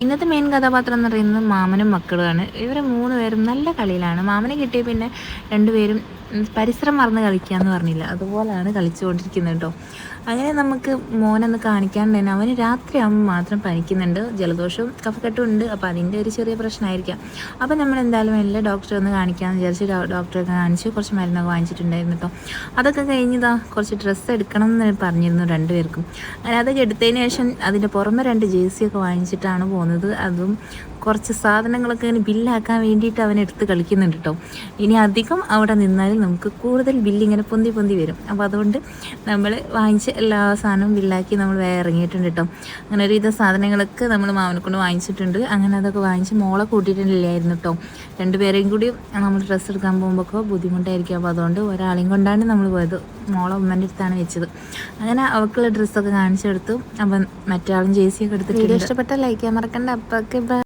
ഇന്നത്തെ മെയിൻ കഥാപാത്രം എന്ന് പറയുന്നത് മാമനും മക്കളുമാണ്. ഇവർ 3 പേരും നല്ല കളിയിലാണ്. മാമനെ കിട്ടിയ പിന്നെ രണ്ടുപേരും പരിസരം മറന്ന് കളിക്കുക എന്ന് പറഞ്ഞില്ല, അതുപോലെയാണ് കളിച്ചുകൊണ്ടിരിക്കുന്നത് കേട്ടോ. അങ്ങനെ നമുക്ക് മോനൊന്ന് കാണിക്കാൻ തന്നെ അവന് രാത്രിയാകുമ്പോൾ മാത്രം പനിക്കുന്നുണ്ട്, ജലദോഷവും കഫക്കെട്ടും ഉണ്ട്. അപ്പോൾ അതിൻ്റെ ഒരു ചെറിയ പ്രശ്നമായിരിക്കാം. അപ്പോൾ നമ്മൾ എന്തായാലും എല്ലാ ഡോക്ടറെ ഒന്ന് കാണിക്കാമെന്ന് വിചാരിച്ച് ഡോക്ടറൊക്കെ കാണിച്ച് കുറച്ച് മരുന്നൊക്കെ വാങ്ങിച്ചിട്ടുണ്ടായിരുന്നു കേട്ടോ. അതൊക്കെ കഴിഞ്ഞതാ കുറച്ച് ഡ്രസ്സ് എടുക്കണം എന്ന് പറഞ്ഞിരുന്നു രണ്ടുപേർക്കും. അങ്ങനെ അതൊക്കെ എടുത്തതിന് ശേഷം അതിൻ്റെ പുറമെ 2 ജേഴ്സിയൊക്കെ വാങ്ങിച്ചിട്ടാണ് പോകുന്നത്. അതും കുറച്ച് സാധനങ്ങളൊക്കെ ഇങ്ങനെ ബില്ലാക്കാൻ വേണ്ടിയിട്ട് അവൻ എടുത്ത് കളിക്കുന്നുണ്ട് കേട്ടോ. ഇനി അധികം അവിടെ നിന്നാലും നമുക്ക് കൂടുതൽ ബില്ലിങ്ങനെ പൊന്തി വരും. അപ്പോൾ അതുകൊണ്ട് നമ്മൾ വാങ്ങിച്ച എല്ലാ സാധനവും ബില്ലാക്കി നമ്മൾ വേറെ ഇറങ്ങിയിട്ടുണ്ട് കേട്ടോ. അങ്ങനെ ഒരുവിധ സാധനങ്ങളൊക്കെ നമ്മൾ മാമനെ കൊണ്ട് വാങ്ങിച്ചിട്ടുണ്ട്. അങ്ങനെ അതൊക്കെ വാങ്ങിച്ച് മോളെ കൂട്ടിയിട്ടില്ലായിരുന്നു കേട്ടോ. 2 പേരെയും കൂടി നമ്മൾ ഡ്രസ്സ് എടുക്കാൻ പോകുമ്പോൾ ബുദ്ധിമുട്ടായിരിക്കും. അപ്പോൾ അതുകൊണ്ട് ഒരാളെയും കൊണ്ടാണ് നമ്മൾ പോയത്. മോളെ ഉമ്മൻ്റെ അടുത്താണ് വെച്ചത്. അങ്ങനെ അവൾക്കുള്ള ഡ്രസ്സൊക്കെ കാണിച്ചെടുത്തു. അപ്പം മറ്റേ ആളും ജേഴ്സിയൊക്കെ എടുത്തിട്ട്. വീഡിയോ ഇഷ്ടപ്പെട്ടാൽ ലൈക്ക് ചെയ്യാൻ മറക്കണ്ട. അപ്പോൾ